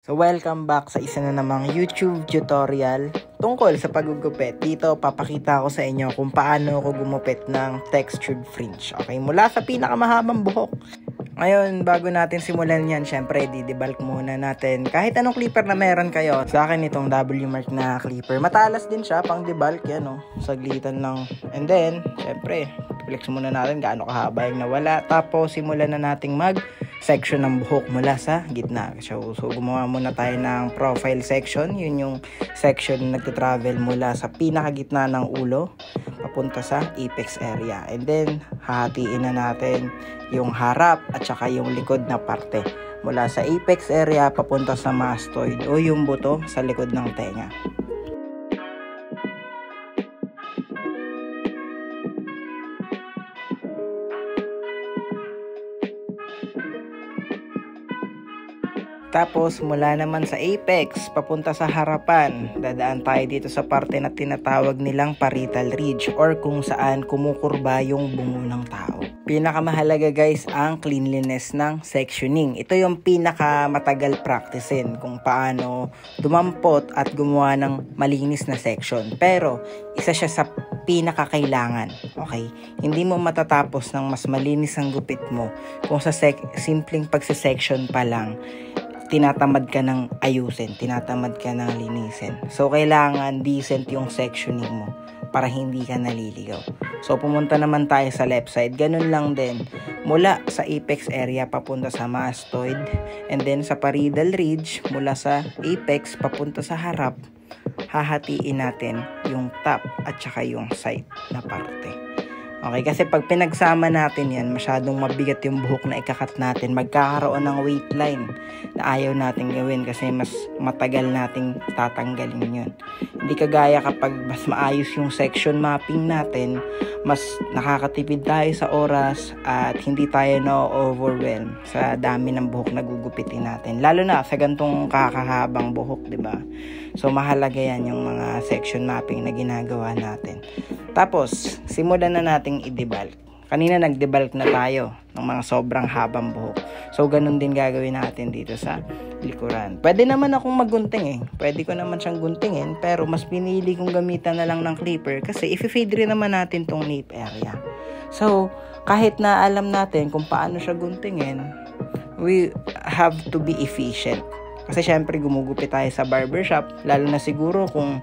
So welcome back sa isa na namang YouTube tutorial tungkol sa paggugupit. Dito papakita ko sa inyo kung paano ako gumupit ng textured fringe. Okay, mula sa pinakamahabang buhok. Ngayon, bago natin simulan yan, syempre didebulk muna natin kahit anong clipper na meron kayo. Sa akin itong W-mark na clipper. Matalas din siya pang debulk yan, no? Saglitan lang. And then, syempre, flex muna natin gaano kahaba yung nawala. Tapos simulan na nating section ng buhok mula sa gitna. So gumawa muna tayo ng profile section. Yun yung section na nagta-travel mula sa pinakagitna ng ulo papunta sa apex area. And then, hahatiin na natin yung harap at saka yung likod na parte. Mula sa apex area papunta sa mastoid o yung buto sa likod ng tenga. Tapos mula naman sa apex papunta sa harapan, dadaan tayo dito sa parte na tinatawag nilang parietal ridge or kung saan kumukurba yung bungo ng tao. Pinakamahalaga guys ang cleanliness ng sectioning. Ito yung pinakamatagal practicein kung paano dumampot at gumawa ng malinis na section. Pero isa siya sa pinakakailangan. Okay? Hindi mo matatapos ng mas malinis ang gupit mo kung sa simpleng pagse-section pa lang tinatamad ka ng ayusin, tinatamad ka ng linisin. So, kailangan decent yung sectioning mo para hindi ka naliligaw. So, pumunta naman tayo sa left side. Ganun lang din. Mula sa apex area papunta sa mastoid and then sa parietal ridge mula sa apex papunta sa harap, hahatiin natin yung top at saka yung side na parte. Okay, kasi pag pinagsama natin yan, masyadong mabigat yung buhok na ikakat natin. Magkakaroon ng weight line na ayaw natin gawin kasi mas matagal nating tatanggalin yun. Hindi kagaya kapag mas maayos yung section mapping natin, mas nakakatipid tayo sa oras at hindi tayo na-overwhelm sa dami ng buhok na gugupitin natin. Lalo na sa gantong kakahabang buhok, di ba? So, mahalaga yan yung mga section mapping na ginagawa natin. Tapos, simulan na nating i-debulk. Kanina nag-debulk na tayo ng mga sobrang habang buhok. So, ganun din gagawin natin dito sa likuran. Pwede naman akong maggunting eh. Pwede ko naman siyang guntingin. Pero mas pinili kong gamitan na lang ng clipper kasi i-fade rin naman natin tong nape area. So, kahit na alam natin kung paano siya guntingin, we have to be efficient. Kasi syempre gumugupit tayo sa barbershop, lalo na siguro kung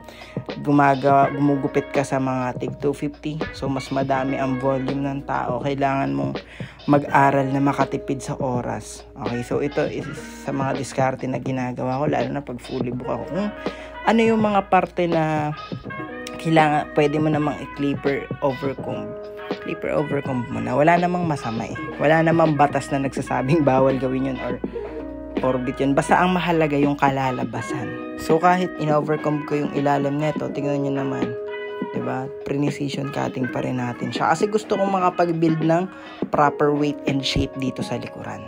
gumugupit ka sa mga tig 250. So mas madami ang volume ng tao. Kailangan mong mag-aral na makatipid sa oras. Okay, so ito is sa mga diskarte na ginagawa ko, lalo na pag fully book ako. Kung ano yung mga parte na kailangan, pwede mo namang i-clipper overcomb. Clipper overcomb mo na. Wala namang masama eh. Wala namang batas na nagsasabing bawal gawin yun or orbit yun. Basta ang mahalaga yung kalalabasan. So kahit in-overcome ko yung ilalim neto, tingnan nyo naman, diba? Precision cutting pa rin natin siya. Kasi gusto kong makapag-build ng proper weight and shape dito sa likuran.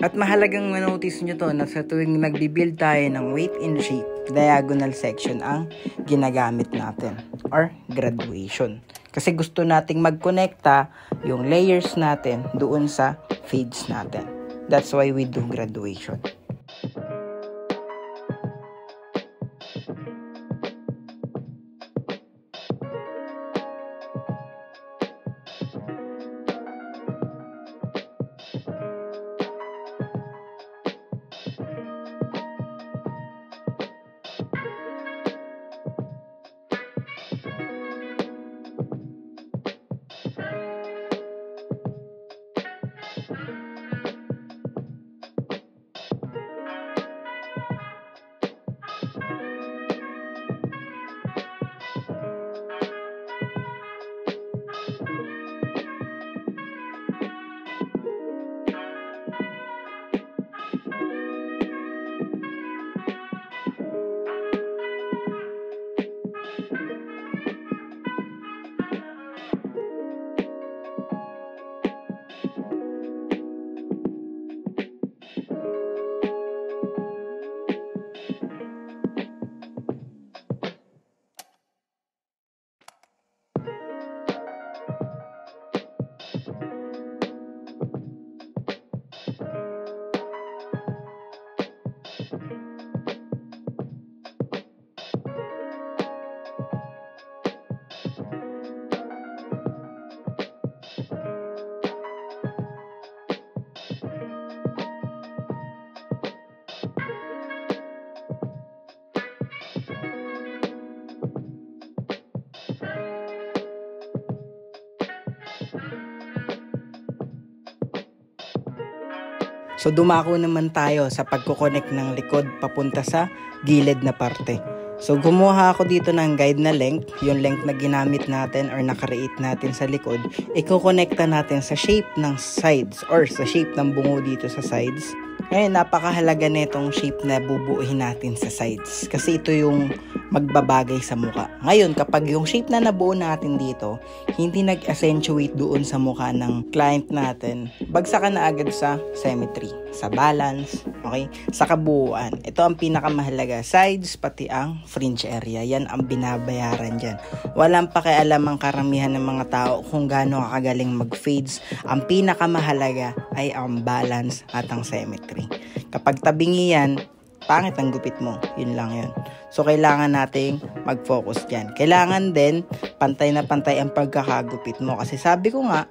At mahalagang manotice nyo to na sa tuwing nagbi-build tayo ng weight and shape, diagonal section ang ginagamit natin or graduation. Kasi gusto nating mag-connecta yung layers natin doon sa fades natin. That's why we do graduation. So dumako naman tayo sa pagkoconnect ng likod papunta sa gilid na parte. So gumawa ako dito ng guide na length, yung length na ginamit natin or nakreate natin sa likod, i-connecta natin sa shape ng sides or sa shape ng bungo dito sa sides. Ngayon, napakahalaga nitong shape na bubuuhin natin sa sides kasi ito yung magbabagay sa muka. Ngayon, kapag yung shape na nabuo natin dito, hindi nag-accentuate doon sa muka ng client natin, bagsakan na agad sa symmetry, sa balance, okay? Sa kabuuan. Ito ang pinakamahalaga. Sides, pati ang fringe area. Yan ang binabayaran dyan. Walang pakialam ang karamihan ng mga tao kung gaano kakagaling mag-fades. Ang pinakamahalaga ay ang balance at ang symmetry. Kapag tabingi yan, pangit ang gupit mo. Yun lang yun. So, kailangan nating mag-focus dyan. Kailangan din, pantay na pantay ang pagkakagupit mo. Kasi sabi ko nga,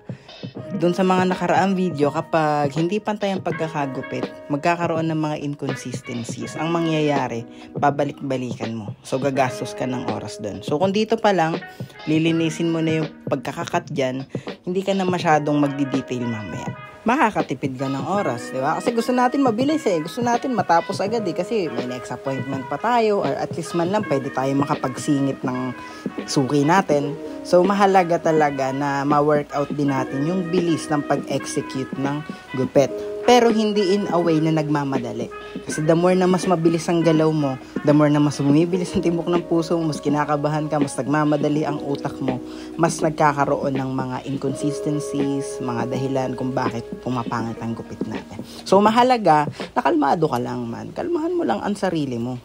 dun sa mga nakaraang video, kapag hindi pantay ang pagkakagupit, magkakaroon ng mga inconsistencies. Ang mangyayari, babalik-balikan mo. So, gagastos ka ng oras dun. So, kung dito pa lang, lilinisin mo na yung pagkakakat dyan, hindi ka na masyadong magdi-detail mamaya. Makakatipid ka ng oras, di ba? Kasi gusto natin mabilis eh. Gusto natin matapos agad eh. Kasi may next appointment pa tayo or at least man lang pwede tayo makapagsingit ng suki natin. So, mahalaga talaga na ma-workout din natin yung bilis ng pag-execute ng gupit. Pero hindi in a way na nagmamadali. Kasi the more na mas mabilis ang galaw mo, the more na mas bumibilis ang tibok ng puso mo, mas kinakabahan ka, mas nagmamadali ang utak mo, mas nagkakaroon ng mga inconsistencies, mga dahilan kung bakit pumapangit ang gupit natin. So mahalaga, nakalmado ka lang man. Kalmahan mo lang ang sarili mo.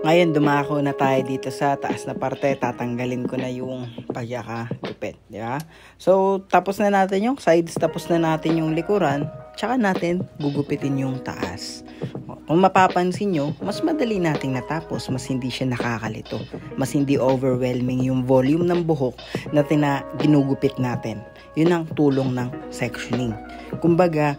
Ngayon, dumako na tayo dito sa taas na parte. Tatanggalin ko na yung pagkakagupit. Di ba? So, tapos na natin yung sides, tapos na natin yung likuran, tsaka natin gugupitin yung taas. Kung mapapansin nyo, mas madali nating natapos, mas hindi siya nakakalito, mas hindi overwhelming yung volume ng buhok na ginugupit natin. Yun ang tulong ng sectioning. Kumbaga,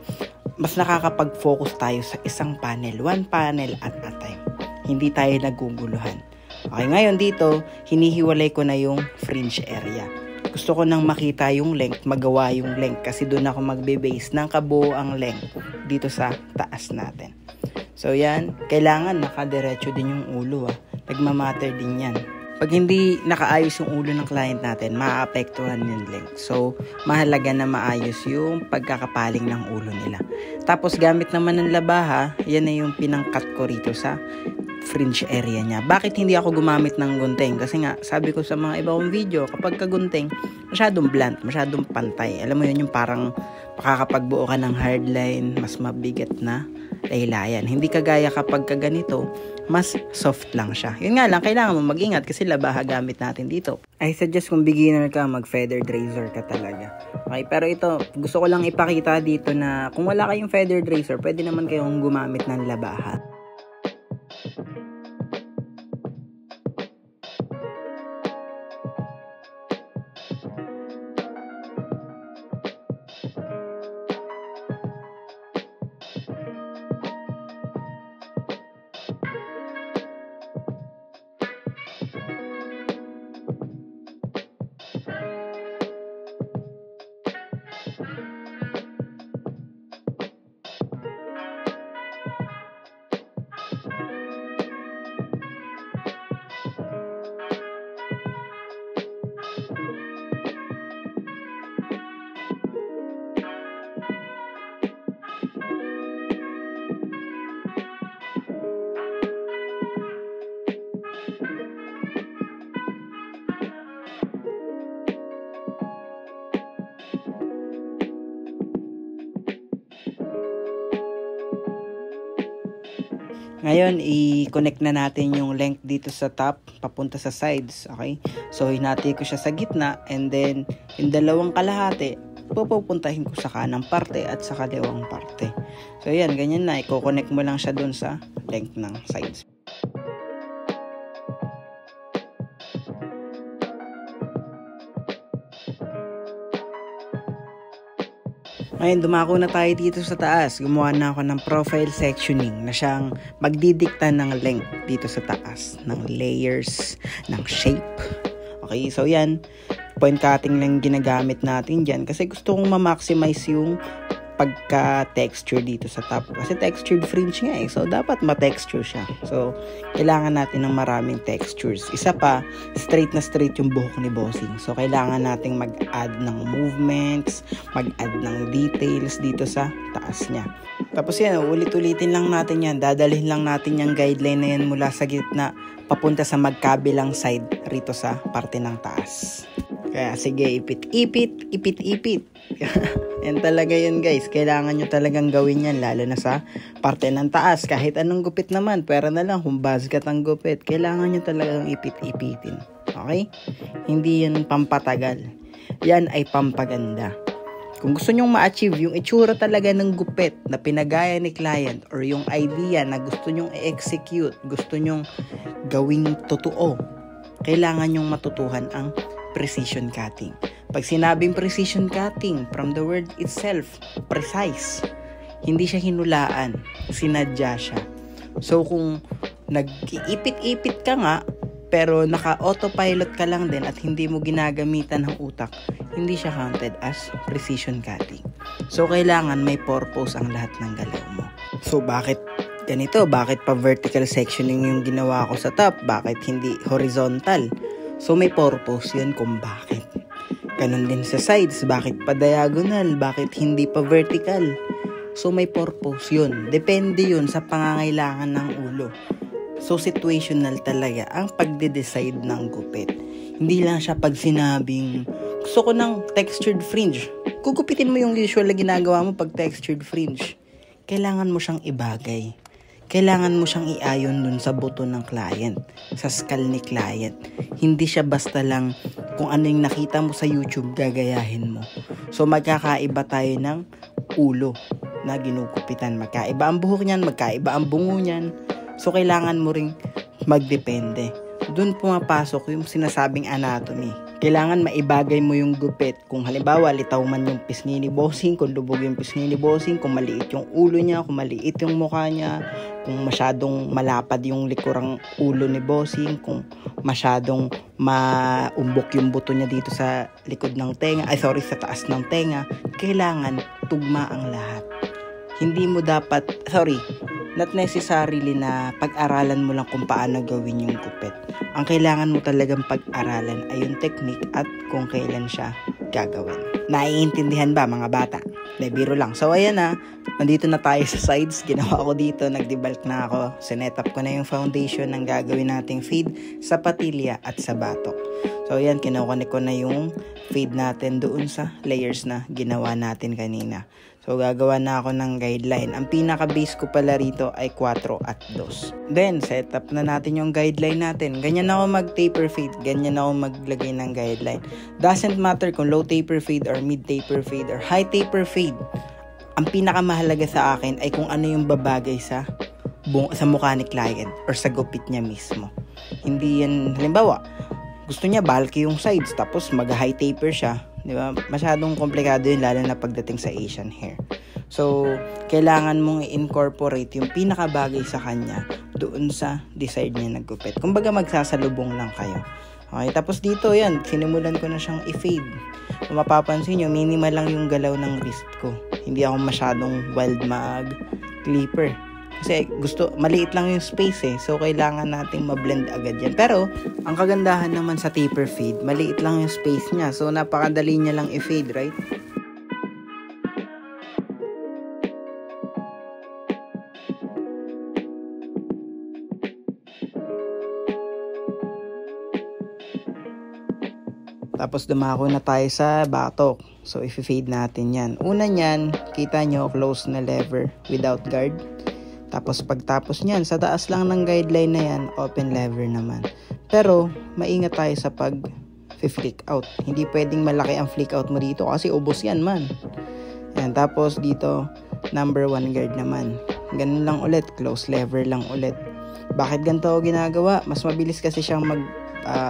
mas nakakapag-focus tayo sa isang panel, one panel at a time. Hindi tayo naguguluhan. Okay, ngayon dito, hinihiwalay ko na yung fringe area. Gusto ko nang makita yung length, magawa yung length kasi doon ako magbe-base ng kabuoang length dito sa taas natin. So yan, kailangan nakadiretso din yung ulo. Nagmamatter din yan. Pag hindi nakaayos yung ulo ng client natin, maaapektuhan yung length. So, mahalaga na maayos yung pagkakapaling ng ulo nila. Tapos, gamit naman ng labaha, yan na yung pinangkat ko rito sa fringe area niya. Bakit hindi ako gumamit ng gunting? Kasi nga, sabi ko sa mga iba kong video, kapag kagunting, masyadong blunt, masyadong pantay. Alam mo yun, yung parang makakapagbuo ka ng hardline, mas mabigat na laylayan. Hindi kagaya kapag kaganito, mas soft lang siya. Yun nga lang, kailangan mo mag-ingat kasi labaha gamit natin dito. I suggest kung beginner ka, mag-feathered razor ka talaga. Okay, pero ito, gusto ko lang ipakita dito na kung wala kayong feathered razor, pwede naman kayong gumamit ng labaha. Ngayon, i-connect na natin yung length dito sa top, papunta sa sides, okay? So, hinati ko siya sa gitna, and then, yung dalawang kalahati, pupuntahin ko sa kanang parte at sa kaliwang parte. So, yan, ganyan na. I-connect mo lang siya dun sa length ng sides. Ngayon, dumako na tayo dito sa taas. Gumawa na ako ng profile sectioning na siyang magdidikta ng length dito sa taas, ng layers, ng shape. Okay, so yan, point cutting lang ginagamit natin dyan kasi gusto kong ma-maximize yung pagka-texture dito sa top. Kasi textured fringe nga eh. So, dapat ma-texture siya. So, kailangan natin ng maraming textures. Isa pa, straight na straight yung buhok ni Bossing. So, kailangan nating mag-add ng movements, mag-add ng details dito sa taas niya. Tapos yan, ulit-ulitin lang natin yan. Dadalhin lang natin yung guideline na yan mula sa gitna papunta sa magkabilang side rito sa parte ng taas. Kaya sige, ipit. Yan talaga yun guys. Kailangan nyo talagang gawin yan lalo na sa parte ng taas. Kahit anong gupit naman, pera na lang kung basket ang gupit. Kailangan nyo talagang ipit-ipitin. Okay? Hindi yan pampatagal. Yan ay pampaganda. Kung gusto nyong ma-achieve yung itsura talaga ng gupit na pinagaya ni client or yung idea na gusto nyong i-execute, gusto nyong gawing totoo, kailangan nyong matutuhan ang precision cutting. Pag sinabing precision cutting, from the word itself, precise. Hindi siya hinulaan, sinadya siya. So kung nag-iipit-ipit ka nga, pero naka-autopilot ka lang din at hindi mo ginagamitan ng utak, hindi siya counted as precision cutting. So kailangan may purpose ang lahat ng galaw mo. So bakit ganito? Bakit pa vertical sectioning yung ginawa ko sa top? Bakit hindi horizontal? So may purpose yun kung bakit. Ganun din sa sides, bakit pa diagonal? Bakit hindi pa vertical? So may purpose yun. Depende yun sa pangangailangan ng ulo. So situational talaga ang pagde-decide ng gupit. Hindi lang siya pag sinabing gusto ko ng textured fringe. Gugupitin mo yung usual na ginagawa mo pag textured fringe. Kailangan mo siyang ibagay. Kailangan mo siyang iayon dun sa buto ng client, sa skull ni client. Hindi siya basta lang kung ano yung nakita mo sa YouTube, gagayahin mo. So magkakaiba tayo ng ulo na ginugupitan. Magkaiba ang buhok niyan, magkaiba ang bungo niyan. So kailangan mo ring magdepende. Dun pumapasok yung sinasabing anatomy. Kailangan maibagay mo yung gupit. Kung halimbawa, litaw man yung pisngi ni Bossing, kung lubog yung pisngi ni Bossing, kung maliit yung ulo niya, kung maliit yung mukha niya, kung masyadong malapad yung likurang ulo ni Bossing, kung masyadong maumbok yung buto niya dito sa likod ng tenga, sa taas ng tenga, kailangan tugma ang lahat. Hindi mo dapat, not necessarily na pag-aralan mo lang kung paano gawin yung gupit. Ang kailangan mo talagang pag-aralan ay yung technique at kung kailan siya gagawin. Naiintindihan ba mga bata? Biro lang. So ayan na, nandito na tayo sa sides. Ginawa ko dito, nagdebulk na ako. Sinet-up ko na yung foundation ng gagawin nating fade sa patilya at sa batok. So ayan, kinukunik ko na yung fade natin doon sa layers na ginawa natin kanina. So, gagawa na ako ng guideline. Ang pinaka-base ko pala rito ay 4 at 2. Then, set up na natin yung guideline natin. Ganyan ako mag-taper fade. Ganyan ako maglagay ng guideline. Doesn't matter kung low taper fade or mid taper fade or high taper fade. Ang pinakamahalaga sa akin ay kung ano yung babagay sa mukha ni client or sa gupit niya mismo. Hindi yan, halimbawa, gusto niya bulky yung sides tapos mag-high taper siya. Diba? Masyadong komplikado yun lalo na pagdating sa Asian hair. So, kailangan mong i-incorporate yung pinakabagay sa kanya doon sa desired niya na gupit. Kumbaga magsasalubong lang kayo. Okay, tapos dito yan, sinimulan ko na siyang i-fade. Kung mapapansin nyo, minimal lang yung galaw ng wrist ko. Hindi ako masyadong wild mag-clipper. Kasi maliit lang yung space eh. So, kailangan nating ma-blend agad yan. Pero, ang kagandahan naman sa taper fade, maliit lang yung space niya. So, napakadali niya lang i-fade, right? Tapos, dumako na tayo sa batok. So, i-fade natin yan. Una niyan, kita nyo, close na lever without guard. Tapos pagtapos niyan, sa taas lang ng guideline na yan, open lever naman. Pero maingat tayo sa pag flick out. Hindi pwedeng malaki ang flick out mo dito kasi ubos yan man. Yan, tapos dito number 1 guard naman. Ganun lang ulit, close lever lang ulit. Bakit ganito ako ginagawa? Mas mabilis kasi siyang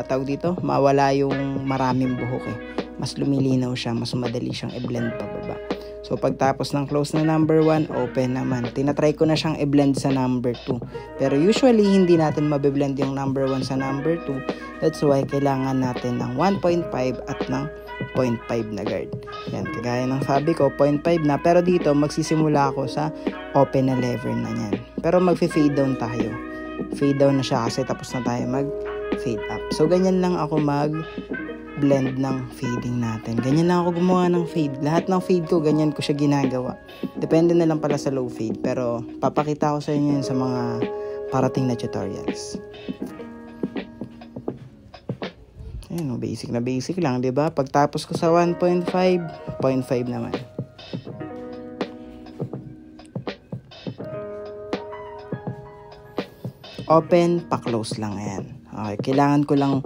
tawag dito, mawala yung maraming buhok eh. Mas lumilinaw siya, mas madali siyang i-blend pababa. So pagtapos ng close na number 1, open naman. Tinatry ko na siyang i-blend sa number 2. Pero usually hindi natin mabe-blend yung number 1 sa number 2. That's why kailangan natin ng 1.5 at ng 0.5 na guard. Yan, kagaya ng sabi ko, 0.5 na. Pero dito magsisimula ako sa open na lever na yan. Pero magfi-fade down tayo. Fade down na siya kasi tapos na tayo mag-fade up. So ganyan lang ako blend ng fading natin. Ganyan lang ako gumawa ng fade. Lahat ng fade ko, ganyan ko siya ginagawa. Depende na lang pala sa low fade. Pero papakita ko sa inyo yun sa mga parating na tutorials. Ayun, basic na basic lang, diba? Pagtapos ko sa 1.5, 0.5 naman. Open, pa-close lang yan. Okay, kailangan ko lang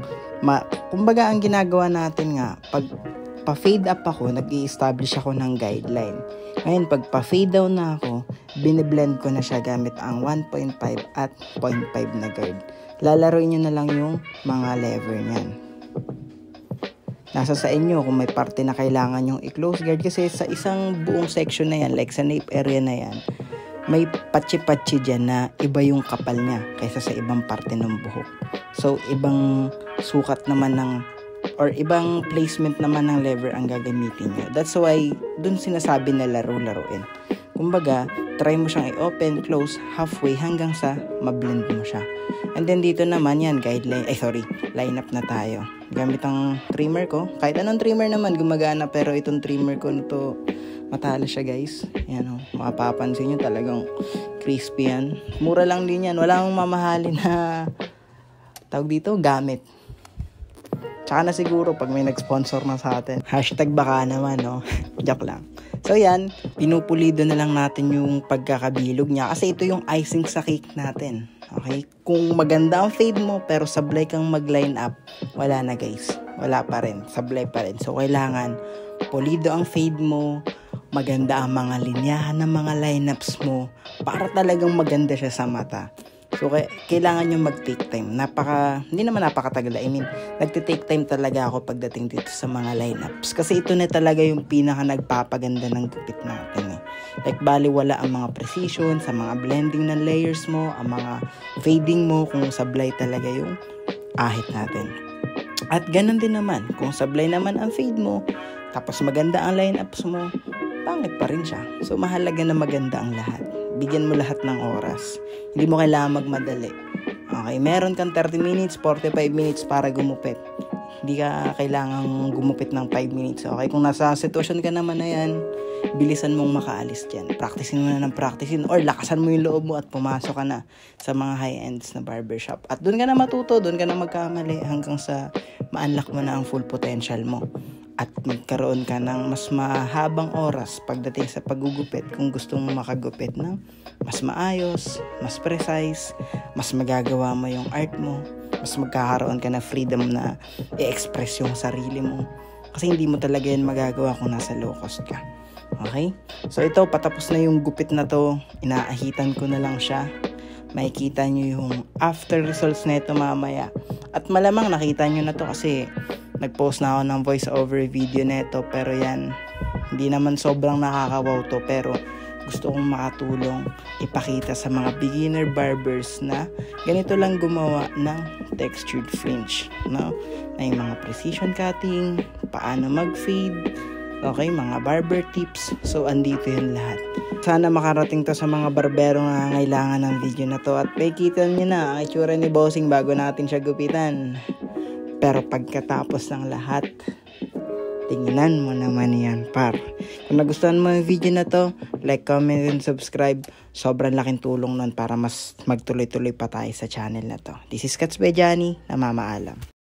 kumbaga ang ginagawa natin nga, pag pa-fade up ako, nag-i-establish ako ng guideline. Ngayon, pag pa-fade down na ako, biniblend ko na siya gamit ang 1.5 at 0.5 na guard. Lalaroin nyo na lang yung mga lever niyan. Nasa sa inyo kung may parte na kailangan yung i-close guard kasi sa isang buong section na yan, like sa nape area na yan, may patsi-patsi dyan na iba yung kapal niya kaysa sa ibang parte ng buhok. So, ibang sukat naman or ibang placement naman ng lever ang gagamitin nyo. That's why, dun sinasabi na laro-laruin. Kumbaga, try mo siyang i-open, close, halfway hanggang sa mablend mo siya. And then dito naman yan, line up na tayo. Gamit ang trimmer ko. Kahit anong trimmer naman gumagana, pero itong trimmer ko na to, matalas siya guys. Yan o, makapapansin nyo talagang crispy yan. Mura lang din yan. Wala akong mamahalin na tawag dito, gamit. Tsaka na siguro pag may nag-sponsor na sa atin. Hashtag baka naman, no? Joke lang. So yan, pinupulido na lang natin yung pagkakabilog niya kasi ito yung icing sa cake natin. Okay? Kung maganda ang fade mo pero sablay kang mag-line up, wala na guys. Wala pa rin. Sablay pa rin. So kailangan pulido ang fade mo, maganda ang mga linyahan ng mga lineups mo para talagang maganda siya sa mata. So, kailangan nyo mag-take time. Hindi naman napakatagal. I mean, nagte-take time talaga ako pagdating dito sa mga lineups. Kasi ito na talaga yung pinaka nagpapaganda ng gupit natin. Like, baliwala ang mga precision, sa mga blending ng layers mo, ang mga fading mo, kung sablay talaga yung ahit natin. At ganun din naman, kung sablay naman ang fade mo, tapos maganda ang lineups mo, pangit pa rin siya. So, mahalaga na maganda ang lahat. Bigyan mo lahat ng oras. Hindi mo kailangan magmadali. Okay, meron kang 30 minutes, 45 minutes para gumupit. Hindi ka kailangang gumupit ng 5 minutes. Okay, kung nasa sitwasyon ka naman na yan, bilisan mong makaalis dyan. Practicein mo na ng practicein or lakasan mo yung loob mo at pumasok ka na sa mga high-ends na barbershop. At doon ka na matuto, doon ka na magkamali hanggang sa ma-unlock mo na ang full potential mo. At magkaroon ka ng mas mahabang oras pagdating sa paggugupit kung gusto mo makagupit ng mas maayos, mas precise, mas magagawa mo yung art mo, mas magkakaroon ka na freedom na i-express yung sarili mo. Kasi hindi mo talaga yan magagawa kung nasa low cost ka. Okay? So ito, patapos na yung gupit na to, inaahitan ko na lang siya. Makikita nyo yung after results na ito mamaya. At malamang nakita nyo na to kasi nag-post na ako ng voice over video neto, pero yan, hindi naman sobrang nakakawaw to, pero gusto kong makatulong ipakita sa mga beginner barbers na ganito lang gumawa ng textured fringe, no? Na yung mga precision cutting, paano mag-fade, okay, mga barber tips. So andito yun lahat. Sana makarating to sa mga barbero na kailangan ng video na to, at makikita nyo na ang itsura ni Bossing bago natin siya gupitan. Pero pagkatapos ng lahat, tinginan mo naman yan, par. Kung nagustuhan mo yung video na to, like, comment, and subscribe. Sobrang laking tulong nun para mas magtuloy-tuloy pa tayo sa channel na to. This is Kats by Johnny, namamaalam.